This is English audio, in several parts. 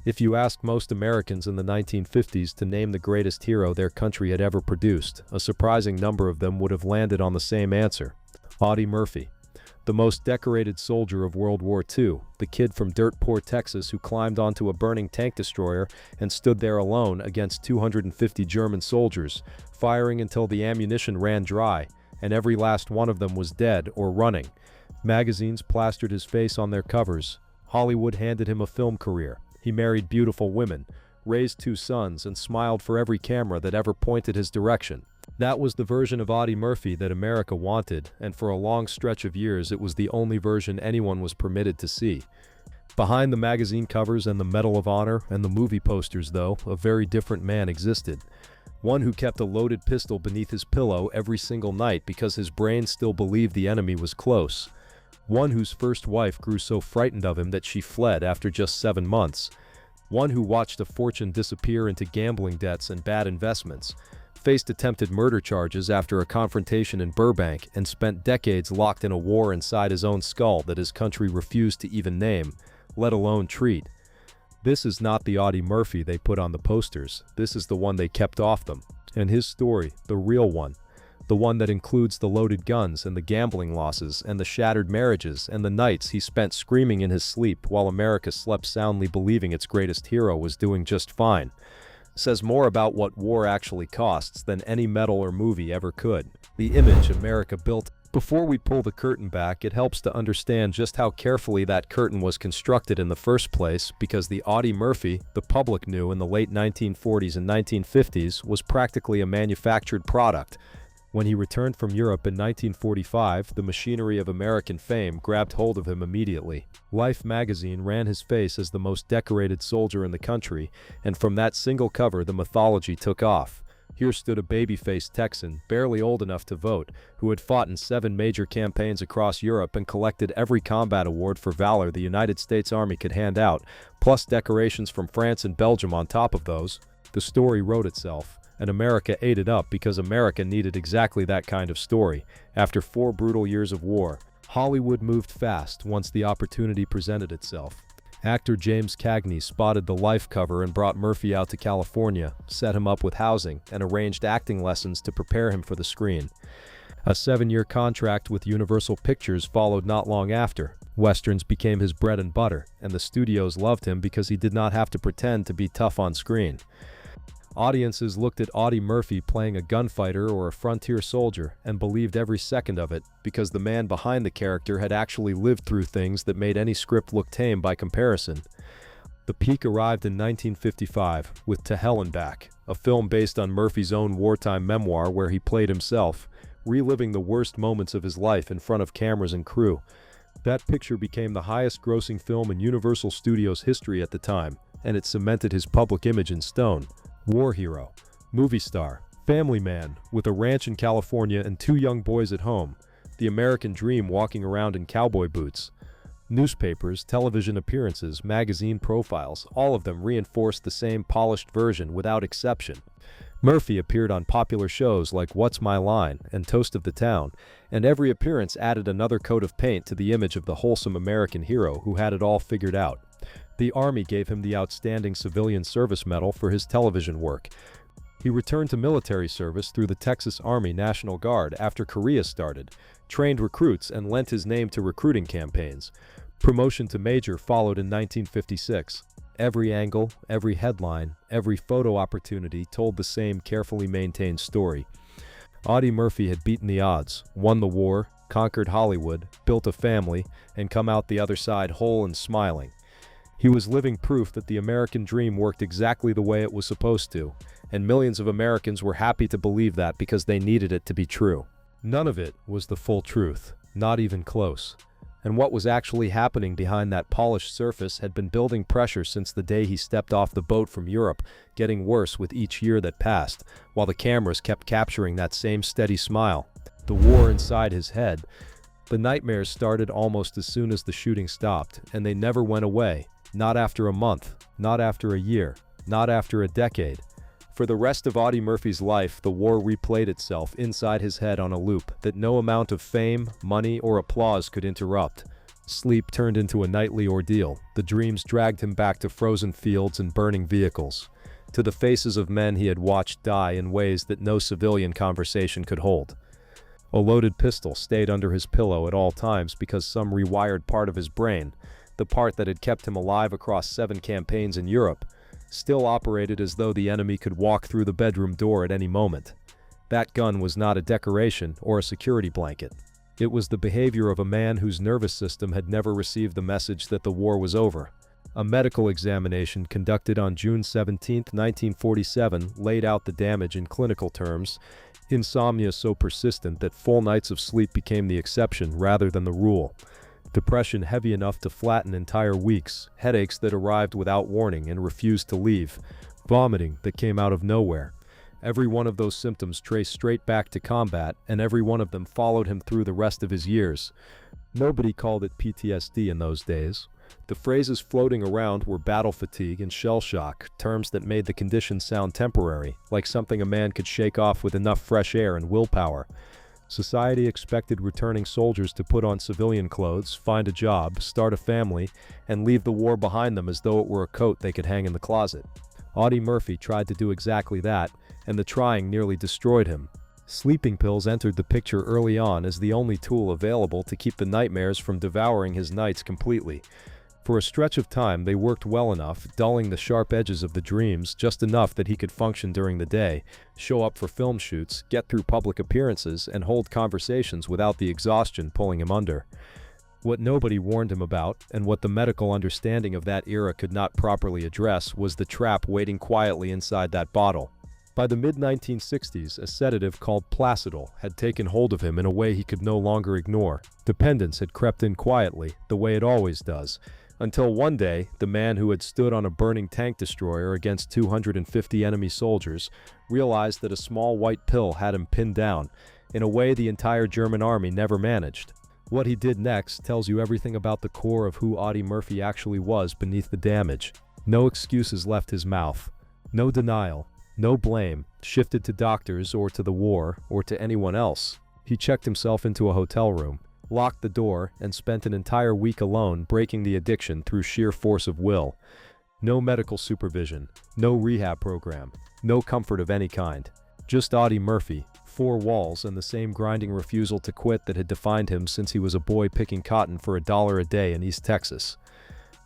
If you ask most Americans in the 1950s to name the greatest hero their country had ever produced, a surprising number of them would have landed on the same answer: Audie Murphy. The most decorated soldier of World War II, the kid from dirt-poor Texas who climbed onto a burning tank destroyer and stood there alone against 250 German soldiers, firing until the ammunition ran dry, and every last one of them was dead or running. Magazines plastered his face on their covers. Hollywood handed him a film career. He married beautiful women, raised 2 sons, and smiled for every camera that ever pointed his direction. That was the version of Audie Murphy that America wanted, and for a long stretch of years it was the only version anyone was permitted to see. Behind the magazine covers and the Medal of Honor and the movie posters, though, a very different man existed. One who kept a loaded pistol beneath his pillow every single night because his brain still believed the enemy was close. One whose first wife grew so frightened of him that she fled after just 7 months. One who watched a fortune disappear into gambling debts and bad investments, faced attempted murder charges after a confrontation in Burbank, and spent decades locked in a war inside his own skull that his country refused to even name, let alone treat. This is not the Audie Murphy they put on the posters. This is the one they kept off them. And his story, the real one, the one that includes the loaded guns and the gambling losses and the shattered marriages and the nights he spent screaming in his sleep while America slept soundly believing its greatest hero was doing just fine, says more about what war actually costs than any medal or movie ever could. The image America built. Before we pull the curtain back, it helps to understand just how carefully that curtain was constructed in the first place, because the Audie Murphy the public knew in the late 1940s and 1950s was practically a manufactured product. When he returned from Europe in 1945, the machinery of American fame grabbed hold of him immediately. Life magazine ran his face as the most decorated soldier in the country, and from that single cover the mythology took off. Here stood a baby-faced Texan, barely old enough to vote, who had fought in 7 major campaigns across Europe and collected every combat award for valor the United States Army could hand out, plus decorations from France and Belgium on top of those. The story wrote itself, and America ate it up because America needed exactly that kind of story. After 4 brutal years of war, Hollywood moved fast once the opportunity presented itself. Actor James Cagney spotted the Life cover and brought Murphy out to California, set him up with housing, and arranged acting lessons to prepare him for the screen. A 7-year contract with Universal Pictures followed not long after. Westerns became his bread and butter, and the studios loved him because he did not have to pretend to be tough on screen. Audiences looked at Audie Murphy playing a gunfighter or a frontier soldier and believed every second of it, because the man behind the character had actually lived through things that made any script look tame by comparison. The peak arrived in 1955 with To Hell and Back, a film based on Murphy's own wartime memoir where he played himself, reliving the worst moments of his life in front of cameras and crew. That picture became the highest-grossing film in Universal Studios history at the time, and it cemented his public image in stone. War hero, movie star, family man, with a ranch in California and 2 young boys at home, the American dream walking around in cowboy boots. Newspapers, television appearances, magazine profiles, all of them reinforced the same polished version without exception. Murphy appeared on popular shows like What's My Line and Toast of the Town, and every appearance added another coat of paint to the image of the wholesome American hero who had it all figured out. The Army gave him the Outstanding Civilian Service Medal for his television work. He returned to military service through the Texas Army National Guard after Korea started, trained recruits, and lent his name to recruiting campaigns. Promotion to major followed in 1956. Every angle, every headline, every photo opportunity told the same carefully maintained story. Audie Murphy had beaten the odds, won the war, conquered Hollywood, built a family, and come out the other side whole and smiling. He was living proof that the American dream worked exactly the way it was supposed to, and millions of Americans were happy to believe that because they needed it to be true. None of it was the full truth, not even close. And what was actually happening behind that polished surface had been building pressure since the day he stepped off the boat from Europe, getting worse with each year that passed, while the cameras kept capturing that same steady smile. The war inside his head. The nightmares started almost as soon as the shooting stopped, and they never went away. Not after a month, not after a year, not after a decade. For the rest of Audie Murphy's life, the war replayed itself inside his head on a loop that no amount of fame, money, or applause could interrupt. Sleep turned into a nightly ordeal. The dreams dragged him back to frozen fields and burning vehicles, to the faces of men he had watched die in ways that no civilian conversation could hold. A loaded pistol stayed under his pillow at all times because some rewired part of his brain, the part that had kept him alive across 7 campaigns in Europe, still operated as though the enemy could walk through the bedroom door at any moment. That gun was not a decoration or a security blanket. It was the behavior of a man whose nervous system had never received the message that the war was over. A medical examination conducted on June 17, 1947, laid out the damage in clinical terms: insomnia so persistent that full nights of sleep became the exception rather than the rule. Depression heavy enough to flatten entire weeks, headaches that arrived without warning and refused to leave, vomiting that came out of nowhere. Every one of those symptoms traced straight back to combat, and every one of them followed him through the rest of his years. Nobody called it PTSD in those days. The phrases floating around were battle fatigue and shell shock, terms that made the condition sound temporary, like something a man could shake off with enough fresh air and willpower. Society expected returning soldiers to put on civilian clothes, find a job, start a family, and leave the war behind them as though it were a coat they could hang in the closet. Audie Murphy tried to do exactly that, and the trying nearly destroyed him. Sleeping pills entered the picture early on as the only tool available to keep the nightmares from devouring his nights completely. For a stretch of time they worked well enough, dulling the sharp edges of the dreams just enough that he could function during the day, show up for film shoots, get through public appearances, and hold conversations without the exhaustion pulling him under. What nobody warned him about, and what the medical understanding of that era could not properly address, was the trap waiting quietly inside that bottle. By the mid-1960s, a sedative called Placidol had taken hold of him in a way he could no longer ignore. Dependence had crept in quietly, the way it always does, until one day, the man who had stood on a burning tank destroyer against 250 enemy soldiers realized that a small white pill had him pinned down, in a way the entire German army never managed. What he did next tells you everything about the core of who Audie Murphy actually was beneath the damage. No excuses left his mouth. No denial. No blame shifted to doctors or to the war or to anyone else. He checked himself into a hotel room, locked the door, and spent an entire week alone breaking the addiction through sheer force of will. No medical supervision, no rehab program, no comfort of any kind. Just Audie Murphy, 4 walls, and the same grinding refusal to quit that had defined him since he was a boy picking cotton for $1 a day in East Texas.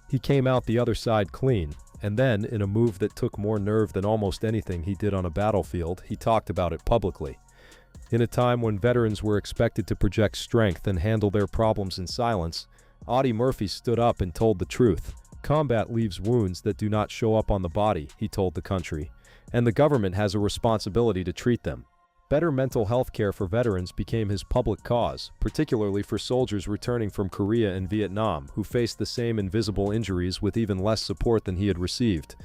He came out the other side clean, and then, in a move that took more nerve than almost anything he did on a battlefield, he talked about it publicly. In a time when veterans were expected to project strength and handle their problems in silence, Audie Murphy stood up and told the truth. Combat leaves wounds that do not show up on the body, he told the country, and the government has a responsibility to treat them. Better mental health care for veterans became his public cause, particularly for soldiers returning from Korea and Vietnam who faced the same invisible injuries with even less support than he had received.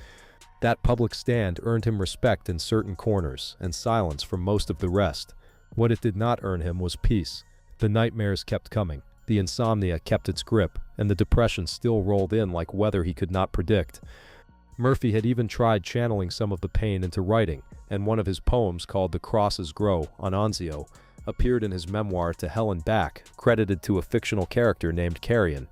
That public stand earned him respect in certain corners and silence from most of the rest. What it did not earn him was peace. The nightmares kept coming, the insomnia kept its grip, and the depression still rolled in like weather he could not predict. Murphy had even tried channeling some of the pain into writing, and one of his poems called The Crosses Grow on Anzio appeared in his memoir To Hell and Back, credited to a fictional character named Carrion,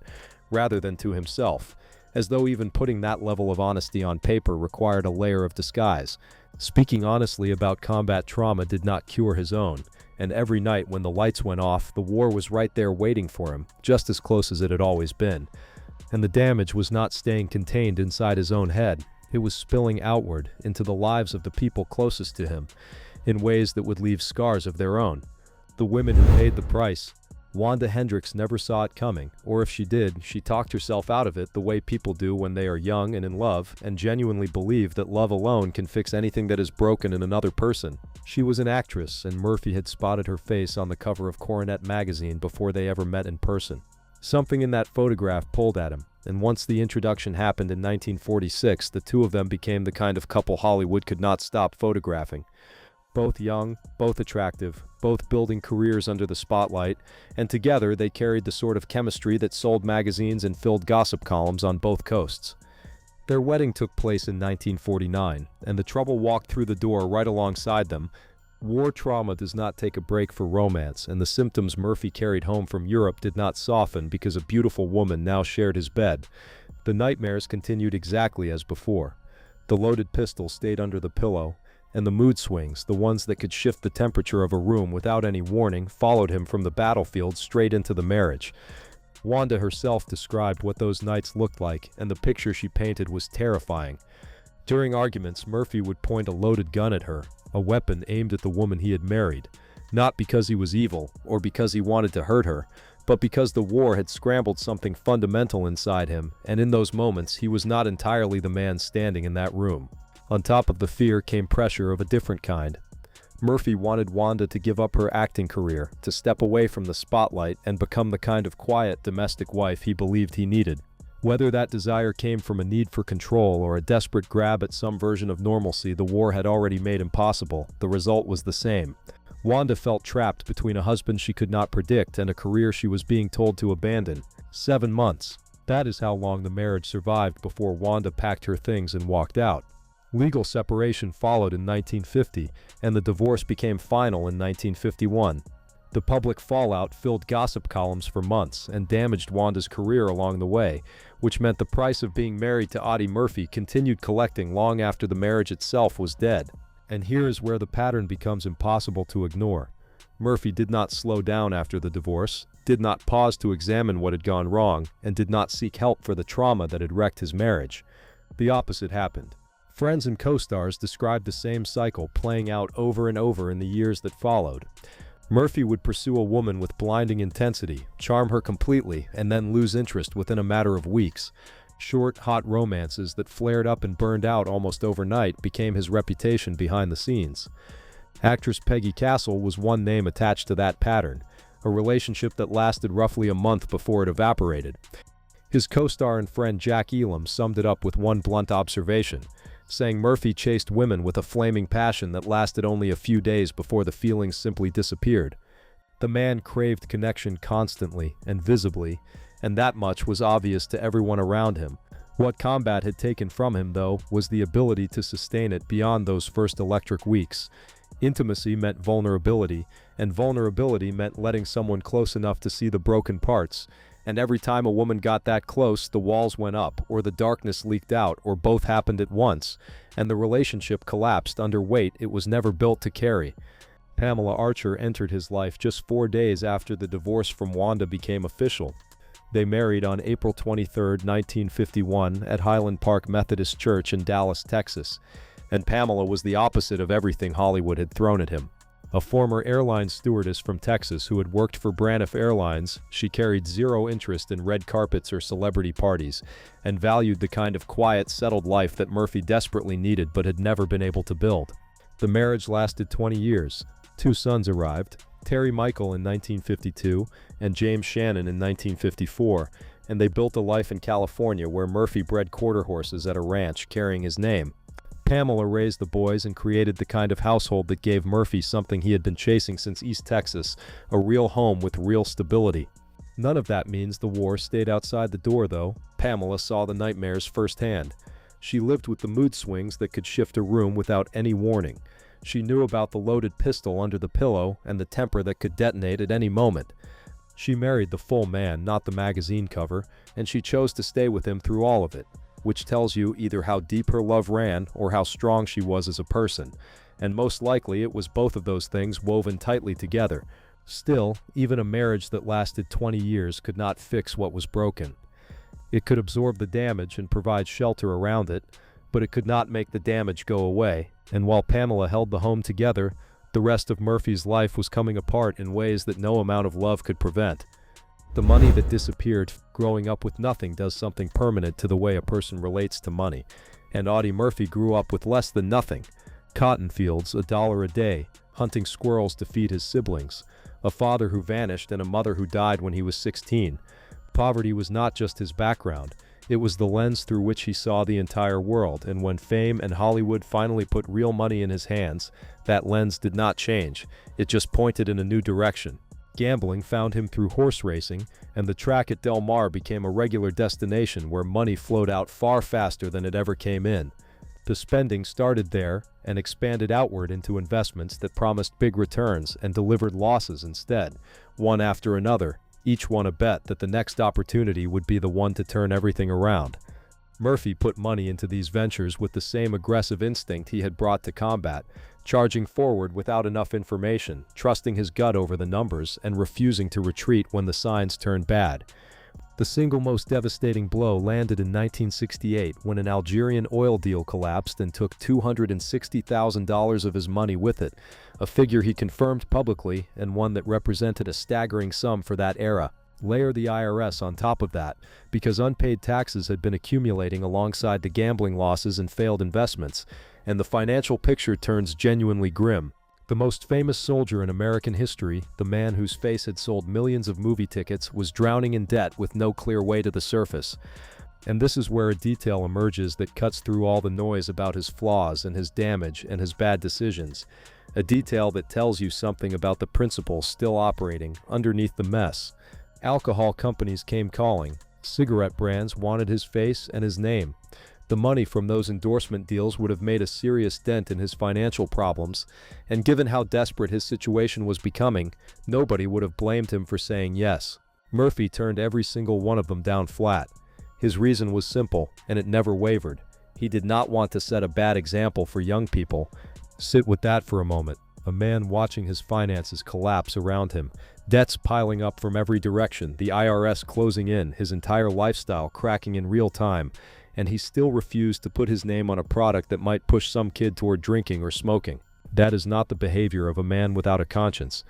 rather than to himself, as though even putting that level of honesty on paper required a layer of disguise. Speaking honestly about combat trauma did not cure his own, and every night when the lights went off, the war was right there waiting for him, just as close as it had always been. And the damage was not staying contained inside his own head. It was spilling outward into the lives of the people closest to him, in ways that would leave scars of their own. The women who paid the price. Wanda Hendrix never saw it coming, or if she did, she talked herself out of it the way people do when they are young and in love, and genuinely believe that love alone can fix anything that is broken in another person. She was an actress, and Murphy had spotted her face on the cover of Coronet magazine before they ever met in person. Something in that photograph pulled at him, and once the introduction happened in 1946, the two of them became the kind of couple Hollywood could not stop photographing. Both young, both attractive, both building careers under the spotlight, and together they carried the sort of chemistry that sold magazines and filled gossip columns on both coasts. Their wedding took place in 1949, and the trouble walked through the door right alongside them War trauma does not take a break for romance, and the symptoms Murphy carried home from Europe did not soften because a beautiful woman now shared his bed. The nightmares continued exactly as before. The loaded pistol stayed under the pillow, and the mood swings, the ones that could shift the temperature of a room without any warning, followed him from the battlefield straight into the marriage. Wanda herself described what those nights looked like, and the picture she painted was terrifying. During arguments, Murphy would point a loaded gun at her, a weapon aimed at the woman he had married, not because he was evil or because he wanted to hurt her, but because the war had scrambled something fundamental inside him, and in those moments he was not entirely the man standing in that room. On top of the fear came pressure of a different kind. Murphy wanted Wanda to give up her acting career, to step away from the spotlight and become the kind of quiet domestic wife he believed he needed. Whether that desire came from a need for control or a desperate grab at some version of normalcy the war had already made impossible, the result was the same. Wanda felt trapped between a husband she could not predict and a career she was being told to abandon. 7 months. That is how long the marriage survived before Wanda packed her things and walked out. Legal separation followed in 1950, and the divorce became final in 1951. The public fallout filled gossip columns for months and damaged Wanda's career along the way, which meant the price of being married to Audie Murphy continued collecting long after the marriage itself was dead. And here is where the pattern becomes impossible to ignore. Murphy did not slow down after the divorce, did not pause to examine what had gone wrong, and did not seek help for the trauma that had wrecked his marriage. The opposite happened. Friends and co-stars described the same cycle playing out over and over in the years that followed. Murphy would pursue a woman with blinding intensity, charm her completely, and then lose interest within a matter of weeks. Short, hot romances that flared up and burned out almost overnight became his reputation behind the scenes. Actress Peggy Castle was one name attached to that pattern, a relationship that lasted roughly a month before it evaporated. His co-star and friend Jack Elam summed it up with one blunt observation, saying Murphy chased women with a flaming passion that lasted only a few days before the feelings simply disappeared. The man craved connection constantly and visibly, and that much was obvious to everyone around him. What combat had taken from him, though, was the ability to sustain it beyond those first electric weeks. Intimacy meant vulnerability, and vulnerability meant letting someone close enough to see the broken parts. And every time a woman got that close, the walls went up, or the darkness leaked out, or both happened at once, and the relationship collapsed under weight it was never built to carry. Pamela Archer entered his life just 4 days after the divorce from Wanda became official. They married on April 23, 1951, at Highland Park Methodist Church in Dallas, Texas, and Pamela was the opposite of everything Hollywood had thrown at him. A former airline stewardess from Texas who had worked for Braniff Airlines, she carried zero interest in red carpets or celebrity parties, and valued the kind of quiet, settled life that Murphy desperately needed but had never been able to build. The marriage lasted 20 years. 2 sons arrived, Terry Michael in 1952 and James Shannon in 1954, and they built a life in California where Murphy bred quarter horses at a ranch carrying his name. Pamela raised the boys and created the kind of household that gave Murphy something he had been chasing since East Texas, a real home with real stability. None of that means the war stayed outside the door, though. Pamela saw the nightmares firsthand. She lived with the mood swings that could shift a room without any warning. She knew about the loaded pistol under the pillow and the temper that could detonate at any moment. She married the full man, not the magazine cover, and she chose to stay with him through all of it, which tells you either how deep her love ran or how strong she was as a person, and most likely it was both of those things woven tightly together. Still, even a marriage that lasted 20 years could not fix what was broken. It could absorb the damage and provide shelter around it, but it could not make the damage go away, and while Pamela held the home together, the rest of Murphy's life was coming apart in ways that no amount of love could prevent. The money that disappeared growing up with nothing does something permanent to the way a person relates to money, and Audie Murphy grew up with less than nothing. Cotton fields, $1 a day, hunting squirrels to feed his siblings, a father who vanished and a mother who died when he was 16. Poverty was not just his background, it was the lens through which he saw the entire world, and when fame and Hollywood finally put real money in his hands, that lens did not change, it just pointed in a new direction. Gambling found him through horse racing, and the track at Del Mar became a regular destination where money flowed out far faster than it ever came in. The spending started there and expanded outward into investments that promised big returns and delivered losses instead, one after another, each one a bet that the next opportunity would be the one to turn everything around. Murphy put money into these ventures with the same aggressive instinct he had brought to combat, charging forward without enough information, trusting his gut over the numbers, and refusing to retreat when the signs turned bad. The single most devastating blow landed in 1968 when an Algerian oil deal collapsed and took $260,000 of his money with it, a figure he confirmed publicly and one that represented a staggering sum for that era. Layer the IRS on top of that, because unpaid taxes had been accumulating alongside the gambling losses and failed investments, and the financial picture turns genuinely grim. The most famous soldier in American history, the man whose face had sold millions of movie tickets, was drowning in debt with no clear way to the surface. And this is where a detail emerges that cuts through all the noise about his flaws and his damage and his bad decisions. A detail that tells you something about the principles still operating underneath the mess. Alcohol companies came calling. Cigarette brands wanted his face and his name. The money from those endorsement deals would have made a serious dent in his financial problems, and given how desperate his situation was becoming, nobody would have blamed him for saying yes. Murphy turned every single one of them down flat. His reason was simple, and it never wavered. He did not want to set a bad example for young people. Sit with that for a moment. A man watching his finances collapse around him, debts piling up from every direction, the IRS closing in, his entire lifestyle cracking in real time, and he still refused to put his name on a product that might push some kid toward drinking or smoking. That is not the behavior of a man without a conscience.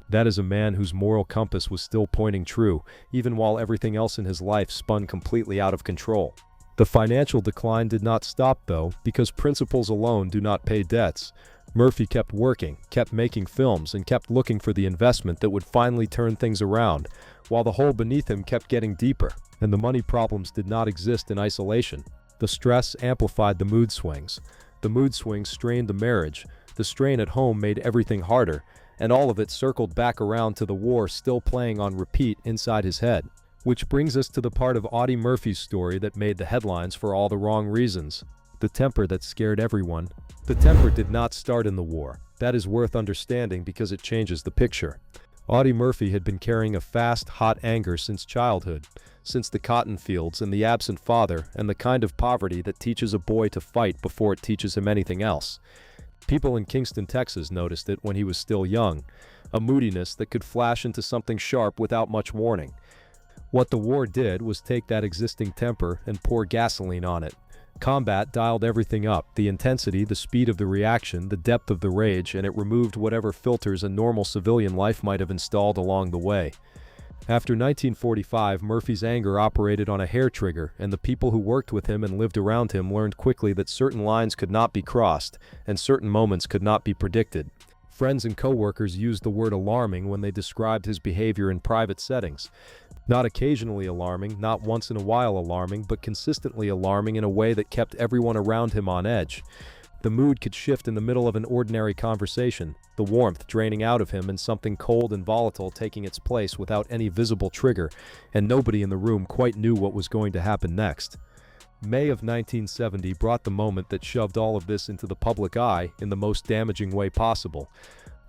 That is a man whose moral compass was still pointing true, even while everything else in his life spun completely out of control. The financial decline did not stop, though, because principles alone do not pay debts. Murphy kept working, kept making films, and kept looking for the investment that would finally turn things around, while the hole beneath him kept getting deeper. And the money problems did not exist in isolation. The stress amplified the mood swings. The mood swings strained the marriage. The strain at home made everything harder, and all of it circled back around to the war still playing on repeat inside his head. Which brings us to the part of Audie Murphy's story that made the headlines for all the wrong reasons. The temper that scared everyone. The temper did not start in the war. That is worth understanding because it changes the picture. Audie Murphy had been carrying a fast, hot anger since childhood, since the cotton fields and the absent father and the kind of poverty that teaches a boy to fight before it teaches him anything else. People in Kingston, Texas noticed it when he was still young, a moodiness that could flash into something sharp without much warning. What the war did was take that existing temper and pour gasoline on it. Combat dialed everything up, the intensity, the speed of the reaction, the depth of the rage, and it removed whatever filters a normal civilian life might have installed along the way. After 1945, Murphy's anger operated on a hair trigger, and the people who worked with him and lived around him learned quickly that certain lines could not be crossed, and certain moments could not be predicted. Friends and co-workers used the word alarming when they described his behavior in private settings. Not occasionally alarming, not once in a while alarming, but consistently alarming in a way that kept everyone around him on edge. The mood could shift in the middle of an ordinary conversation, the warmth draining out of him and something cold and volatile taking its place without any visible trigger, and nobody in the room quite knew what was going to happen next. May of 1970 brought the moment that shoved all of this into the public eye in the most damaging way possible.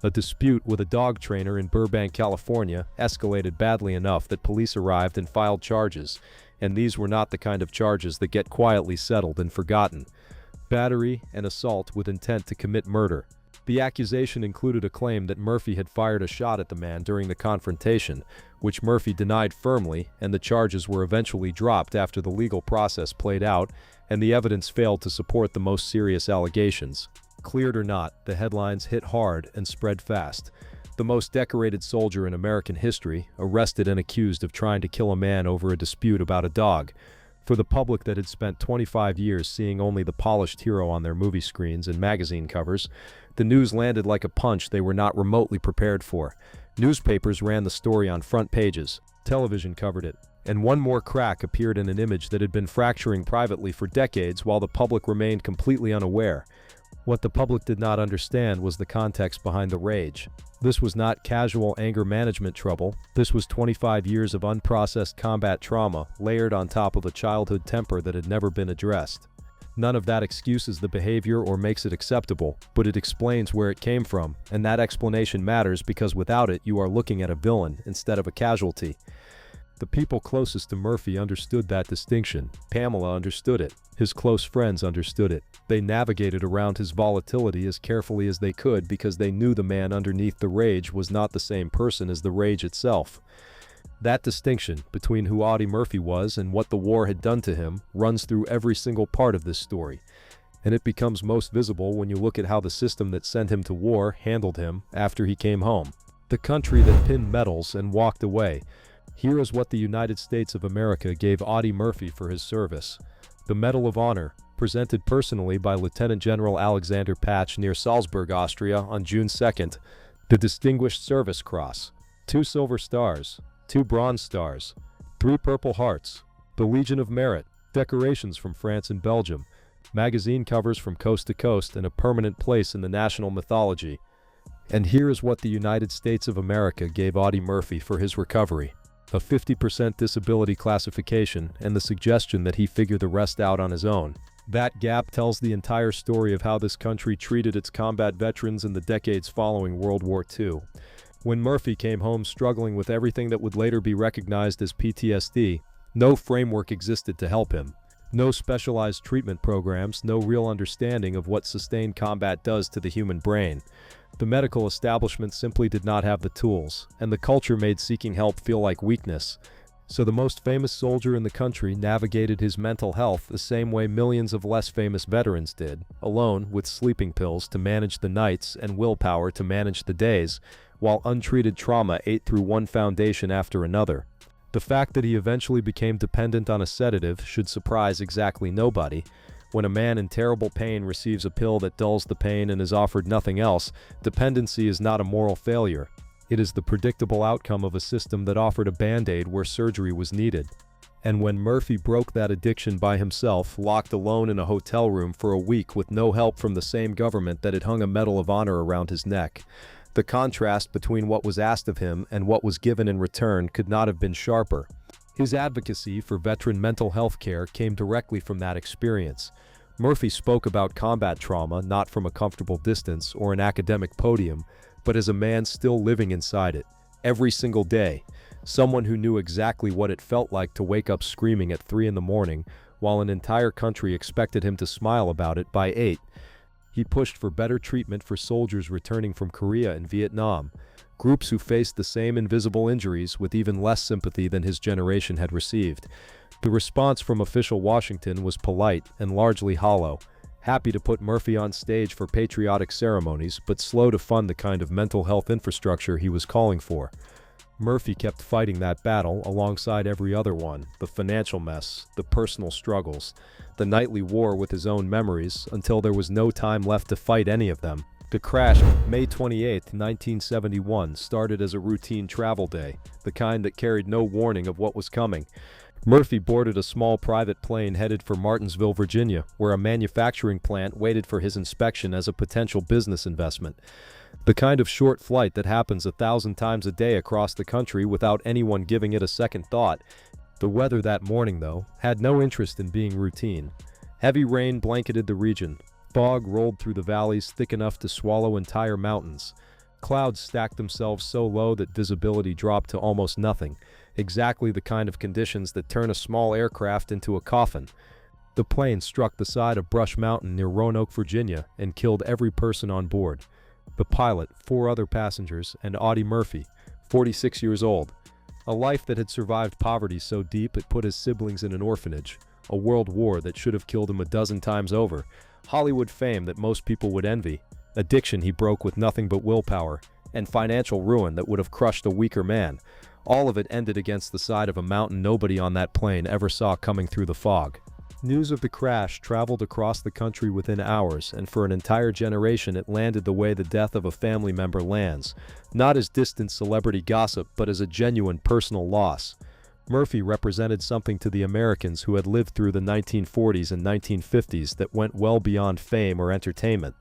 A dispute with a dog trainer in Burbank, California, escalated badly enough that police arrived and filed charges, and these were not the kind of charges that get quietly settled and forgotten. Battery and assault with intent to commit murder. The accusation included a claim that Murphy had fired a shot at the man during the confrontation, which Murphy denied firmly, and the charges were eventually dropped after the legal process played out and the evidence failed to support the most serious allegations. Cleared or not, the headlines hit hard and spread fast. The most decorated soldier in American history, arrested and accused of trying to kill a man over a dispute about a dog. For the public that had spent 25 years seeing only the polished hero on their movie screens and magazine covers, the news landed like a punch they were not remotely prepared for. Newspapers ran the story on front pages. Television covered it. And one more crack appeared in an image that had been fracturing privately for decades while the public remained completely unaware. What the public did not understand was the context behind the rage. This was not casual anger management trouble. This was 25 years of unprocessed combat trauma layered on top of a childhood temper that had never been addressed. None of that excuses the behavior or makes it acceptable, but it explains where it came from, and that explanation matters because without it you are looking at a villain instead of a casualty. The people closest to Murphy understood that distinction. Pamela understood it. His close friends understood it. They navigated around his volatility as carefully as they could because they knew the man underneath the rage was not the same person as the rage itself. That distinction between who Audie Murphy was and what the war had done to him runs through every single part of this story. And it becomes most visible when you look at how the system that sent him to war handled him after he came home. The country that pinned medals and walked away. Here is what the United States of America gave Audie Murphy for his service. The Medal of Honor, presented personally by Lieutenant General Alexander Patch near Salzburg, Austria on June 2nd. The Distinguished Service Cross, 2 silver stars, 2 bronze stars, 3 purple hearts, the Legion of Merit, decorations from France and Belgium, magazine covers from coast to coast, and a permanent place in the national mythology. And here is what the United States of America gave Audie Murphy for his recovery. A 50% disability classification and the suggestion that he figure the rest out on his own. That gap tells the entire story of how this country treated its combat veterans in the decades following World War II. When Murphy came home struggling with everything that would later be recognized as PTSD, no framework existed to help him. No specialized treatment programs, no real understanding of what sustained combat does to the human brain. The medical establishment simply did not have the tools, and the culture made seeking help feel like weakness. So the most famous soldier in the country navigated his mental health the same way millions of less famous veterans did, alone with sleeping pills to manage the nights and willpower to manage the days, while untreated trauma ate through one foundation after another. The fact that he eventually became dependent on a sedative should surprise exactly nobody. When a man in terrible pain receives a pill that dulls the pain and is offered nothing else, dependency is not a moral failure. It is the predictable outcome of a system that offered a band-aid where surgery was needed. And when Murphy broke that addiction by himself, locked alone in a hotel room for a week with no help from the same government that had hung a Medal of Honor around his neck, the contrast between what was asked of him and what was given in return could not have been sharper. His advocacy for veteran mental health care came directly from that experience. Murphy spoke about combat trauma not from a comfortable distance or an academic podium, but as a man still living inside it, every single day. Someone who knew exactly what it felt like to wake up screaming at 3 in the morning, while an entire country expected him to smile about it by 8. He pushed for better treatment for soldiers returning from Korea and Vietnam, groups who faced the same invisible injuries with even less sympathy than his generation had received. The response from official Washington was polite and largely hollow, happy to put Murphy on stage for patriotic ceremonies, but slow to fund the kind of mental health infrastructure he was calling for. Murphy kept fighting that battle alongside every other one, the financial mess, the personal struggles, the nightly war with his own memories, until there was no time left to fight any of them. The crash, May 28, 1971, started as a routine travel day, the kind that carried no warning of what was coming. Murphy boarded a small private plane headed for Martinsville, Virginia, where a manufacturing plant waited for his inspection as a potential business investment. The kind of short flight that happens 1,000 times a day across the country without anyone giving it a second thought. The weather that morning, though, had no interest in being routine. Heavy rain blanketed the region. Fog rolled through the valleys thick enough to swallow entire mountains. Clouds stacked themselves so low that visibility dropped to almost nothing, exactly the kind of conditions that turn a small aircraft into a coffin. The plane struck the side of Brush Mountain near Roanoke, Virginia, and killed every person on board. The pilot, 4 other passengers, and Audie Murphy, 46 years old. A life that had survived poverty so deep it put his siblings in an orphanage. A world war that should have killed him a dozen times over. Hollywood fame that most people would envy. Addiction he broke with nothing but willpower. And financial ruin that would have crushed a weaker man. All of it ended against the side of a mountain nobody on that plane ever saw coming through the fog. News of the crash traveled across the country within hours, and for an entire generation it landed the way the death of a family member lands. Not as distant celebrity gossip, but as a genuine personal loss. Murphy represented something to the Americans who had lived through the 1940s and 1950s that went well beyond fame or entertainment.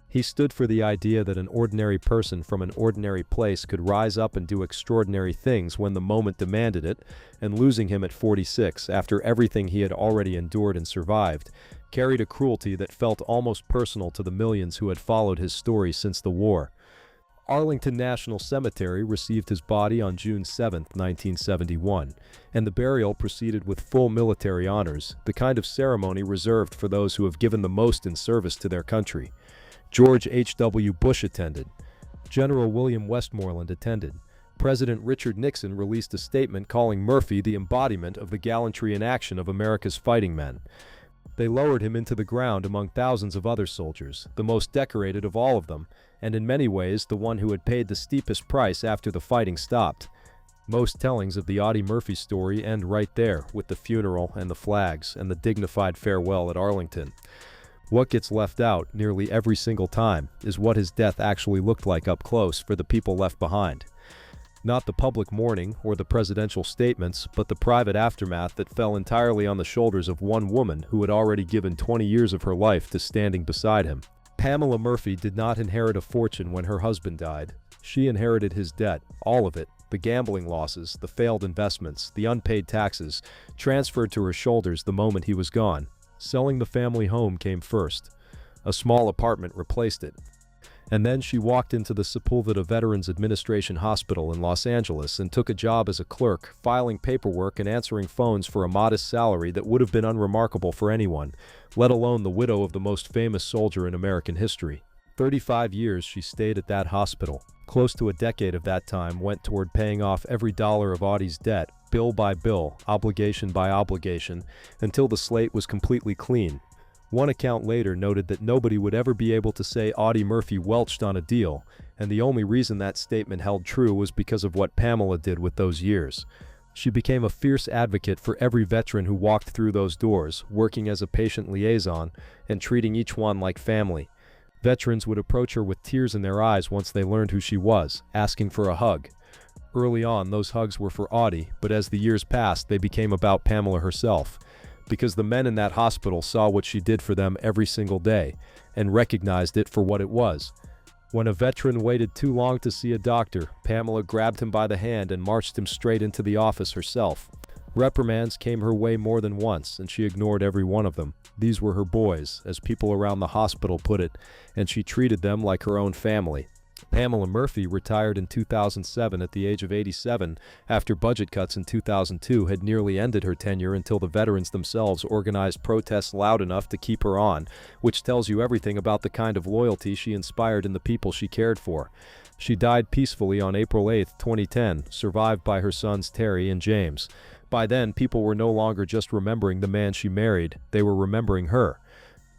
He stood for the idea that an ordinary person from an ordinary place could rise up and do extraordinary things when the moment demanded it, and losing him at 46, after everything he had already endured and survived, carried a cruelty that felt almost personal to the millions who had followed his story since the war. Arlington National Cemetery received his body on June 7, 1971, and the burial proceeded with full military honors, the kind of ceremony reserved for those who have given the most in service to their country. George H.W. Bush attended. General William Westmoreland attended. President Richard Nixon released a statement calling Murphy the embodiment of the gallantry in action of America's fighting men. They lowered him into the ground among thousands of other soldiers, the most decorated of all of them, and in many ways the one who had paid the steepest price after the fighting stopped. Most tellings of the Audie Murphy story end right there, with the funeral and the flags and the dignified farewell at Arlington. What gets left out, nearly every single time, is what his death actually looked like up close for the people left behind. Not the public mourning or the presidential statements, but the private aftermath that fell entirely on the shoulders of one woman who had already given 20 years of her life to standing beside him. Pamela Murphy did not inherit a fortune when her husband died. She inherited his debt, all of it, the gambling losses, the failed investments, the unpaid taxes, transferred to her shoulders the moment he was gone. Selling the family home came first. A small apartment replaced it. And then she walked into the Sepulveda Veterans Administration Hospital in Los Angeles and took a job as a clerk, filing paperwork and answering phones for a modest salary that would have been unremarkable for anyone, let alone the widow of the most famous soldier in American history. 35 years she stayed at that hospital. Close to a decade of that time went toward paying off every dollar of Audie's debt, bill by bill, obligation by obligation, until the slate was completely clean. One account later noted that nobody would ever be able to say Audie Murphy welched on a deal, and the only reason that statement held true was because of what Pamela did with those years. She became a fierce advocate for every veteran who walked through those doors, working as a patient liaison and treating each one like family. Veterans would approach her with tears in their eyes once they learned who she was, asking for a hug. Early on, those hugs were for Audie, but as the years passed, they became about Pamela herself. Because the men in that hospital saw what she did for them every single day, and recognized it for what it was. When a veteran waited too long to see a doctor, Pamela grabbed him by the hand and marched him straight into the office herself. Reprimands came her way more than once, and she ignored every one of them. These were her boys, as people around the hospital put it, and she treated them like her own family. Pamela Murphy retired in 2007 at the age of 87 after budget cuts in 2002 had nearly ended her tenure until the veterans themselves organized protests loud enough to keep her on, which tells you everything about the kind of loyalty she inspired in the people she cared for. She died peacefully on April 8, 2010, survived by her sons Terry and James. By then, people were no longer just remembering the man she married, they were remembering her.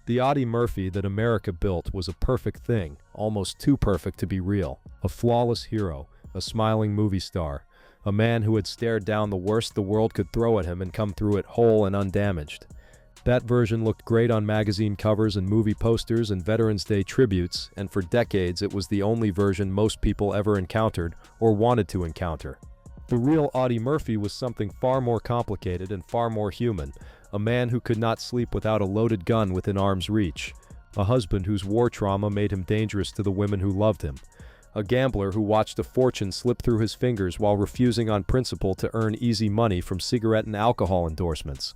The Audie Murphy that America built was a perfect thing, almost too perfect to be real. A flawless hero, a smiling movie star, a man who had stared down the worst the world could throw at him and come through it whole and undamaged. That version looked great on magazine covers and movie posters and Veterans Day tributes, and for decades it was the only version most people ever encountered or wanted to encounter. The real Audie Murphy was something far more complicated and far more human. A man who could not sleep without a loaded gun within arm's reach. A husband whose war trauma made him dangerous to the women who loved him. A gambler who watched a fortune slip through his fingers while refusing on principle to earn easy money from cigarette and alcohol endorsements.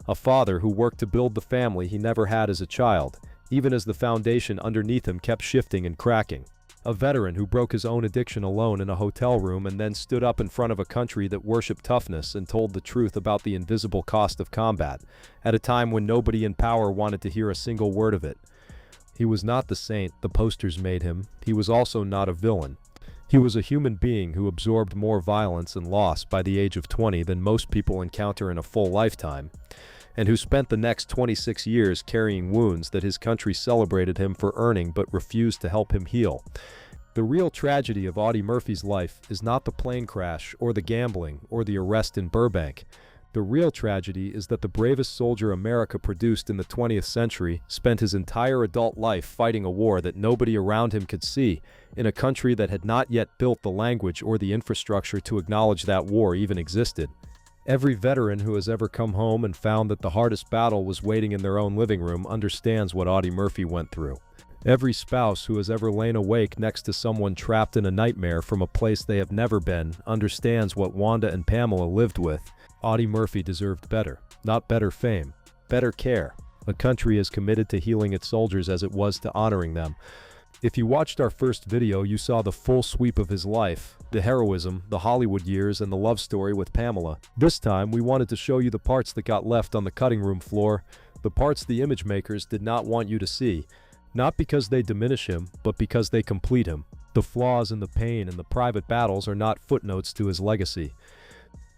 A father who worked to build the family he never had as a child, even as the foundation underneath him kept shifting and cracking. A veteran who broke his own addiction alone in a hotel room and then stood up in front of a country that worshipped toughness and told the truth about the invisible cost of combat, at a time when nobody in power wanted to hear a single word of it. He was not the saint the posters made him. He was also not a villain. He was a human being who absorbed more violence and loss by the age of 20 than most people encounter in a full lifetime, and who spent the next 26 years carrying wounds that his country celebrated him for earning but refused to help him heal. The real tragedy of Audie Murphy's life is not the plane crash or the gambling or the arrest in Burbank. The real tragedy is that the bravest soldier America produced in the 20th century spent his entire adult life fighting a war that nobody around him could see, in a country that had not yet built the language or the infrastructure to acknowledge that war even existed. Every veteran who has ever come home and found that the hardest battle was waiting in their own living room understands what Audie Murphy went through. Every spouse who has ever lain awake next to someone trapped in a nightmare from a place they have never been understands what Wanda and Pamela lived with. Audie Murphy deserved better. Not better fame, better care. a country as committed to healing its soldiers as it was to honoring them. If you watched our first video, you saw the full sweep of his life, the heroism, the Hollywood years, and the love story with Pamela. This time, we wanted to show you the parts that got left on the cutting room floor, the parts the image makers did not want you to see. Not because they diminish him, but because they complete him. The flaws and the pain and the private battles are not footnotes to his legacy.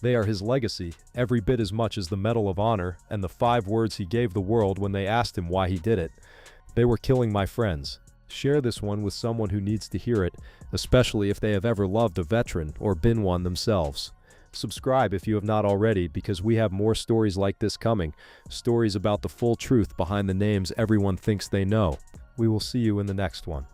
They are his legacy, every bit as much as the Medal of Honor and the 5 words he gave the world when they asked him why he did it. They were killing my friends. Share this one with someone who needs to hear it, especially if they have ever loved a veteran or been one themselves. Subscribe if you have not already, because we have more stories like this coming, stories about the full truth behind the names everyone thinks they know. We will see you in the next one.